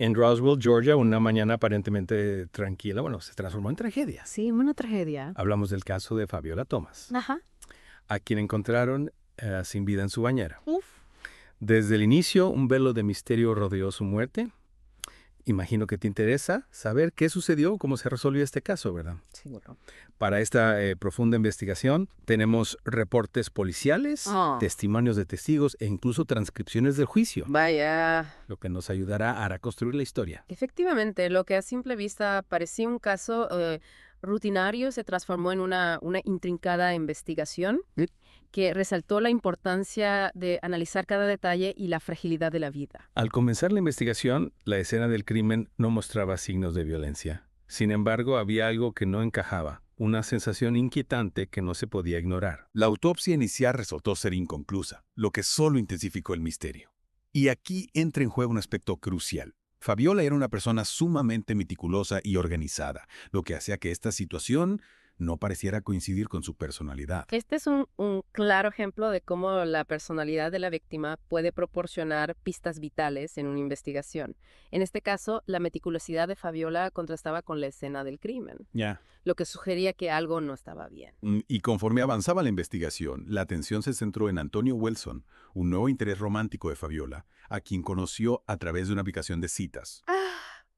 En Roswell, Georgia, una mañana aparentemente tranquila, bueno, se transformó en tragedia. Sí, una tragedia. Hablamos del caso de Fabiola Thomas, Ajá. a quien encontraron sin vida en su bañera. Uf. Desde el inicio, un velo de misterio rodeó su muerte. Imagino que te interesa saber qué sucedió, cómo se resolvió este caso, ¿verdad? Seguro. Para esta profunda investigación tenemos reportes policiales, testimonios de testigos e incluso transcripciones del juicio, Vaya. lo que nos ayudará a reconstruir la historia. Efectivamente, lo que a simple vista parecía un caso rutinario se transformó en una intrincada investigación que resaltó la importancia de analizar cada detalle y la fragilidad de la vida. Al comenzar la investigación, la escena del crimen no mostraba signos de violencia. Sin embargo, había algo que no encajaba, una sensación inquietante que no se podía ignorar. La autopsia inicial resultó ser inconclusa, lo que solo intensificó el misterio. Y aquí entra en juego un aspecto crucial. Fabiola era una persona sumamente meticulosa y organizada, lo que hacía que esta situación no pareciera coincidir con su personalidad. Este es un claro ejemplo de cómo la personalidad de la víctima puede proporcionar pistas vitales en una investigación. En este caso, la meticulosidad de Fabiola contrastaba con la escena del crimen, lo que sugería que algo no estaba bien. Y conforme avanzaba la investigación, la atención se centró en Antonio Wilson, un nuevo interés romántico de Fabiola, a quien conoció a través de una aplicación de citas.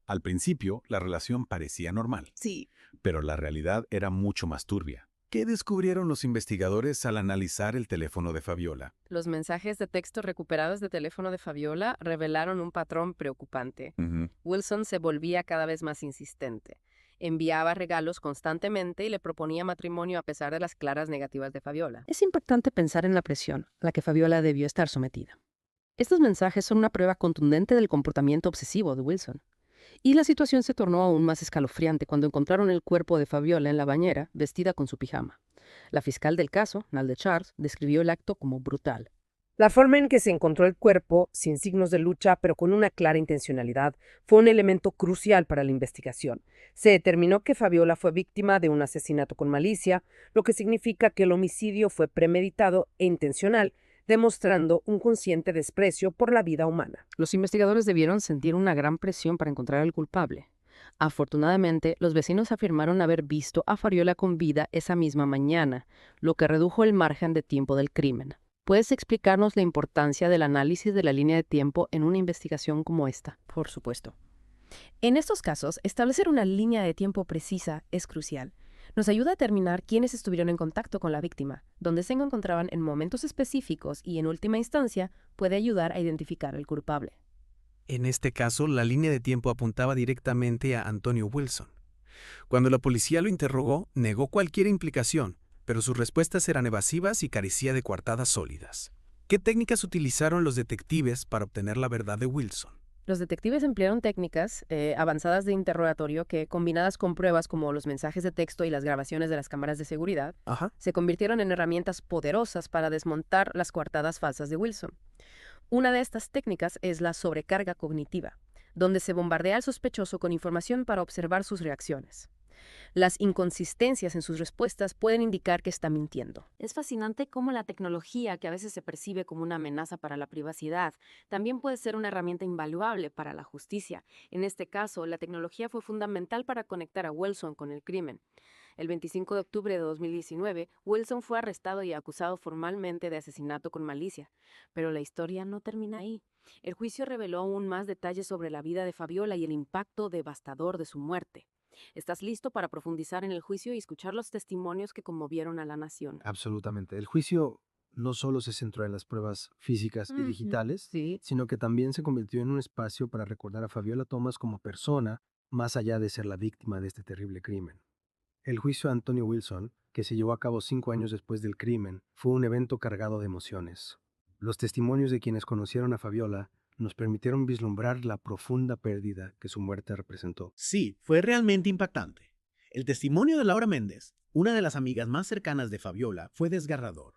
Al principio, la relación parecía normal. Sí. Pero la realidad era mucho más turbia. ¿Qué descubrieron los investigadores al analizar el teléfono de Fabiola? Los mensajes de texto recuperados de teléfono de Fabiola revelaron un patrón preocupante. Wilson se volvía cada vez más insistente. Enviaba regalos constantemente y le proponía matrimonio a pesar de las claras negativas de Fabiola. Es importante pensar en la presión a la que Fabiola debió estar sometida. Estos mensajes son una prueba contundente del comportamiento obsesivo de Wilson. Y la situación se tornó aún más escalofriante cuando encontraron el cuerpo de Fabiola en la bañera, vestida con su pijama. La fiscal del caso, Nalde Charles, describió el acto como brutal. La forma en que se encontró el cuerpo, sin signos de lucha, pero con una clara intencionalidad, fue un elemento crucial para la investigación. Se determinó que Fabiola fue víctima de un asesinato con malicia, lo que significa que el homicidio fue premeditado e intencional, demostrando un consciente desprecio por la vida humana. Los investigadores debieron sentir una gran presión para encontrar al culpable. Afortunadamente, los vecinos afirmaron haber visto a Fabiola con vida esa misma mañana, lo que redujo el margen de tiempo del crimen. ¿Puedes explicarnos la importancia del análisis de la línea de tiempo en una investigación como esta? Por supuesto. En estos casos, establecer una línea de tiempo precisa es crucial. Nos ayuda a determinar quiénes estuvieron en contacto con la víctima, dónde se encontraban en momentos específicos y, en última instancia, puede ayudar a identificar al culpable. En este caso, la línea de tiempo apuntaba directamente a Antonio Wilson. Cuando la policía lo interrogó, negó cualquier implicación, pero sus respuestas eran evasivas y carecía de coartadas sólidas. ¿Qué técnicas utilizaron los detectives para obtener la verdad de Wilson? Los detectives emplearon técnicas avanzadas de interrogatorio que, combinadas con pruebas como los mensajes de texto y las grabaciones de las cámaras de seguridad, se convirtieron en herramientas poderosas para desmontar las coartadas falsas de Wilson. Una de estas técnicas es la sobrecarga cognitiva, donde se bombardea al sospechoso con información para observar sus reacciones. Las inconsistencias en sus respuestas pueden indicar que está mintiendo. Es fascinante cómo la tecnología, que a veces se percibe como una amenaza para la privacidad, también puede ser una herramienta invaluable para la justicia. En este caso, la tecnología fue fundamental para conectar a Wilson con el crimen. El 25 de octubre de 2019, Wilson fue arrestado y acusado formalmente de asesinato con malicia. Pero la historia no termina ahí. El juicio reveló aún más detalles sobre la vida de Fabiola y el impacto devastador de su muerte. ¿Estás listo para profundizar en el juicio y escuchar los testimonios que conmovieron a la nación? Absolutamente. El juicio no solo se centró en las pruebas físicas y digitales, sino que también se convirtió en un espacio para recordar a Fabiola Thomas como persona, más allá de ser la víctima de este terrible crimen. El juicio a Antonio Wilson, que se llevó a cabo 5 años después del crimen, fue un evento cargado de emociones. Los testimonios de quienes conocieron a Fabiola nos permitieron vislumbrar la profunda pérdida que su muerte representó. Sí, fue realmente impactante. El testimonio de Laura Méndez, una de las amigas más cercanas de Fabiola, fue desgarrador.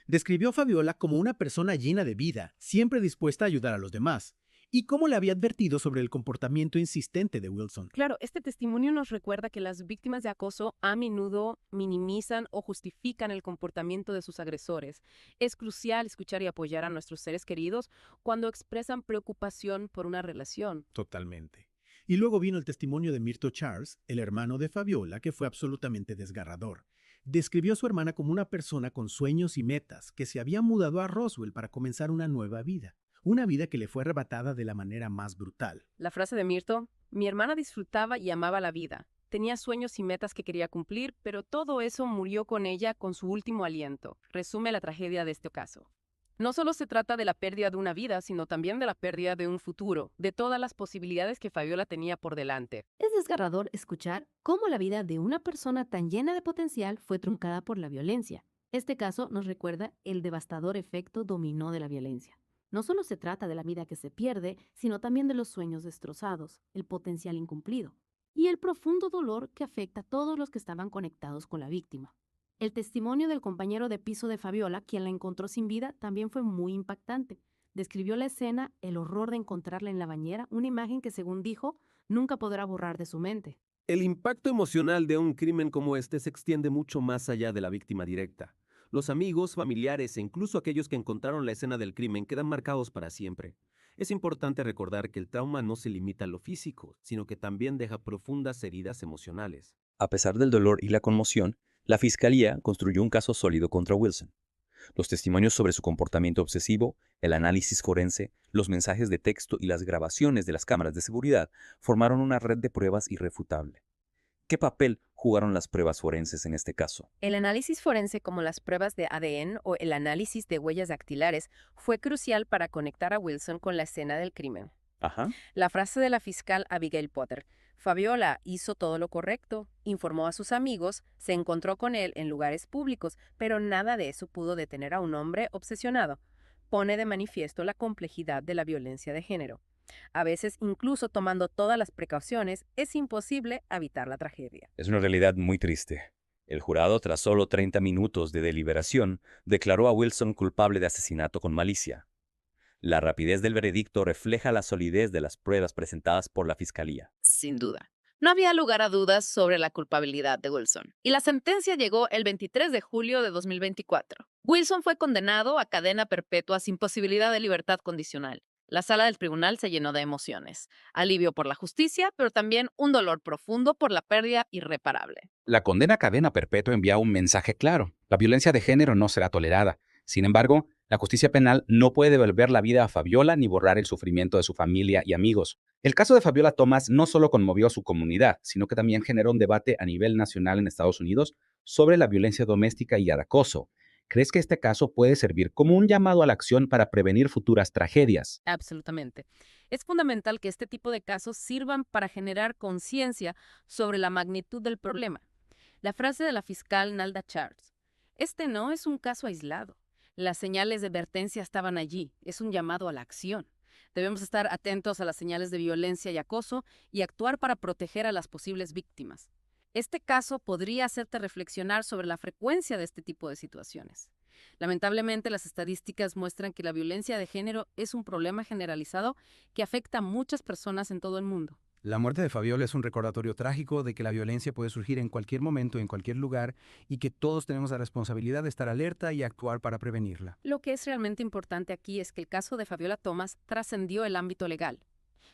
Describió a Fabiola como una persona llena de vida, siempre dispuesta a ayudar a los demás. y cómo le había advertido sobre el comportamiento insistente de Wilson. Claro, este testimonio nos recuerda que las víctimas de acoso a menudo minimizan o justifican el comportamiento de sus agresores. Es crucial escuchar y apoyar a nuestros seres queridos cuando expresan preocupación por una relación. Totalmente. Y luego vino el testimonio de Myrtle Charles, el hermano de Fabiola, que fue absolutamente desgarrador. Describió a su hermana como una persona con sueños y metas, que se había mudado a Roswell para comenzar una nueva vida. Una vida que le fue arrebatada de la manera más brutal. La frase de Myrtle: mi hermana disfrutaba y amaba la vida. Tenía sueños y metas que quería cumplir, pero todo eso murió con ella con su último aliento. Resume la tragedia de este caso. No solo se trata de la pérdida de una vida, sino también de la pérdida de un futuro, de todas las posibilidades que Fabiola tenía por delante. Es desgarrador escuchar cómo la vida de una persona tan llena de potencial fue truncada por la violencia. Este caso nos recuerda el devastador efecto dominó de la violencia. No solo se trata de la vida que se pierde, sino también de los sueños destrozados, el potencial incumplido y el profundo dolor que afecta a todos los que estaban conectados con la víctima. El testimonio del compañero de piso de Fabiola, quien la encontró sin vida, también fue muy impactante. Describió la escena, el horror de encontrarla en la bañera, una imagen que, según dijo, nunca podrá borrar de su mente. El impacto emocional de un crimen como este se extiende mucho más allá de la víctima directa. Los amigos, familiares e incluso aquellos que encontraron la escena del crimen quedan marcados para siempre. Es importante recordar que el trauma no se limita a lo físico, sino que también deja profundas heridas emocionales. A pesar del dolor y la conmoción, la Fiscalía construyó un caso sólido contra Wilson. Los testimonios sobre su comportamiento obsesivo, el análisis forense, los mensajes de texto y las grabaciones de las cámaras de seguridad formaron una red de pruebas irrefutable. ¿Qué papel jugaron las pruebas forenses en este caso? El análisis forense, como las pruebas de ADN o el análisis de huellas dactilares, fue crucial para conectar a Wilson con la escena del crimen. La frase de la fiscal Abigail Potter: Fabiola hizo todo lo correcto, informó a sus amigos, se encontró con él en lugares públicos, pero nada de eso pudo detener a un hombre obsesionado. Pone de manifiesto la complejidad de la violencia de género. A veces, incluso tomando todas las precauciones, es imposible evitar la tragedia. Es una realidad muy triste. El jurado, tras solo 30 minutos de deliberación, declaró a Wilson culpable de asesinato con malicia. La rapidez del veredicto refleja la solidez de las pruebas presentadas por la Fiscalía. Sin duda. No había lugar a dudas sobre la culpabilidad de Wilson. Y la sentencia llegó el 23 de julio de 2024. Wilson fue condenado a cadena perpetua sin posibilidad de libertad condicional. La sala del tribunal se llenó de emociones. Alivio por la justicia, pero también un dolor profundo por la pérdida irreparable. La condena a cadena perpetua envía un mensaje claro. La violencia de género no será tolerada. Sin embargo, la justicia penal no puede devolver la vida a Fabiola ni borrar el sufrimiento de su familia y amigos. El caso de Fabiola Thomas no solo conmovió a su comunidad, sino que también generó un debate a nivel nacional en Estados Unidos sobre la violencia doméstica y el acoso. ¿Crees que este caso puede servir como un llamado a la acción para prevenir futuras tragedias? Absolutamente. Es fundamental que este tipo de casos sirvan para generar conciencia sobre la magnitud del problema. La frase de la fiscal Nalda Charles: este no es un caso aislado. Las señales de advertencia estaban allí. Es un llamado a la acción. Debemos estar atentos a las señales de violencia y acoso y actuar para proteger a las posibles víctimas. Este caso podría hacerte reflexionar sobre la frecuencia de este tipo de situaciones. Lamentablemente, las estadísticas muestran que la violencia de género es un problema generalizado que afecta a muchas personas en todo el mundo. La muerte de Fabiola es un recordatorio trágico de que la violencia puede surgir en cualquier momento, en cualquier lugar, y que todos tenemos la responsabilidad de estar alerta y actuar para prevenirla. Lo que es realmente importante aquí es que el caso de Fabiola Thomas trascendió el ámbito legal.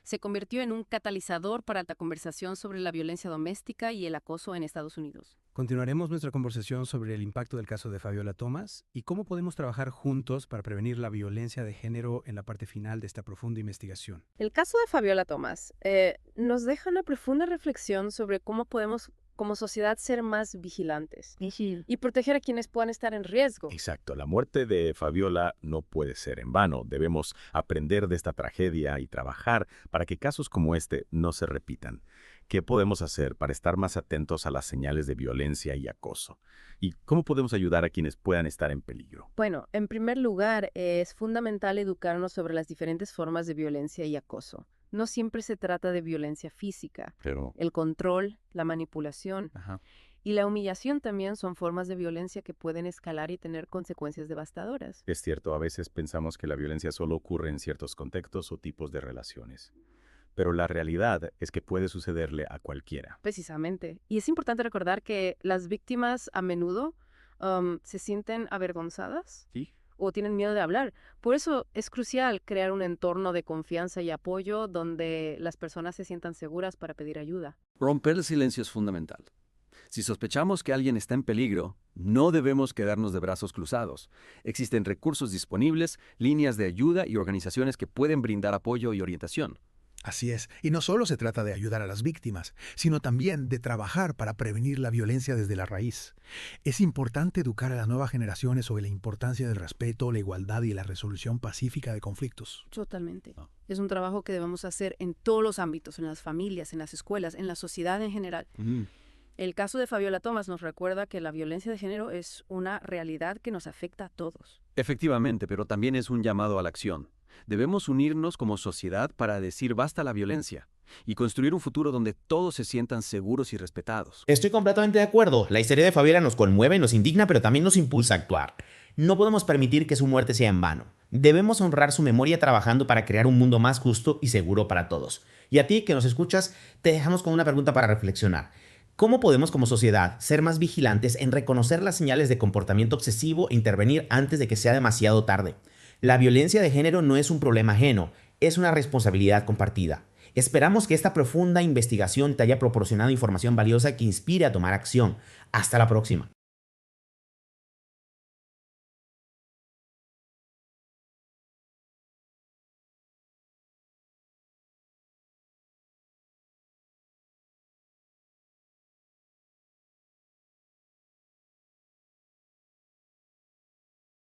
Se convirtió en un catalizador para la conversación sobre la violencia doméstica y el acoso en Estados Unidos. Continuaremos nuestra conversación sobre el impacto del caso de Fabiola Thomas y cómo podemos trabajar juntos para prevenir la violencia de género en la parte final de esta profunda investigación. El caso de Fabiola Thomas nos deja una profunda reflexión sobre cómo podemos, como sociedad, ser más vigilantes y proteger a quienes puedan estar en riesgo. Exacto. La muerte de Fabiola no puede ser en vano. Debemos aprender de esta tragedia y trabajar para que casos como este no se repitan. ¿Qué podemos hacer para estar más atentos a las señales de violencia y acoso? ¿Y cómo podemos ayudar a quienes puedan estar en peligro? Bueno, en primer lugar, es fundamental educarnos sobre las diferentes formas de violencia y acoso. No siempre se trata de violencia física, Pero el control, la manipulación Y la humillación también son formas de violencia que pueden escalar y tener consecuencias devastadoras. Es cierto, a veces pensamos que la violencia solo ocurre en ciertos contextos o tipos de relaciones. Pero la realidad es que puede sucederle a cualquiera. Precisamente. Y es importante recordar que las víctimas a menudo se sienten avergonzadas. ¿Sí? O tienen miedo de hablar. Por eso es crucial crear un entorno de confianza y apoyo donde las personas se sientan seguras para pedir ayuda. Romper el silencio es fundamental. Si sospechamos que alguien está en peligro, no debemos quedarnos de brazos cruzados. Existen recursos disponibles, líneas de ayuda y organizaciones que pueden brindar apoyo y orientación. Así es, y no solo se trata de ayudar a las víctimas, sino también de trabajar para prevenir la violencia desde la raíz. Es importante educar a las nuevas generaciones sobre la importancia del respeto, la igualdad y la resolución pacífica de conflictos. Totalmente. Es un trabajo que debemos hacer en todos los ámbitos, en las familias, en las escuelas, en la sociedad en general. El caso de Fabiola Thomas nos recuerda que la violencia de género es una realidad que nos afecta a todos. Efectivamente, pero también es un llamado a la acción. Debemos unirnos como sociedad para decir basta a la violencia y construir un futuro donde todos se sientan seguros y respetados. Estoy completamente de acuerdo. La historia de Fabiola nos conmueve, nos indigna, pero también nos impulsa a actuar. No podemos permitir que su muerte sea en vano. Debemos honrar su memoria trabajando para crear un mundo más justo y seguro para todos. Y a ti, que nos escuchas, te dejamos con una pregunta para reflexionar. ¿Cómo podemos como sociedad ser más vigilantes en reconocer las señales de comportamiento obsesivo e intervenir antes de que sea demasiado tarde? La violencia de género no es un problema ajeno, es una responsabilidad compartida. Esperamos que esta profunda investigación te haya proporcionado información valiosa que inspire a tomar acción. Hasta la próxima.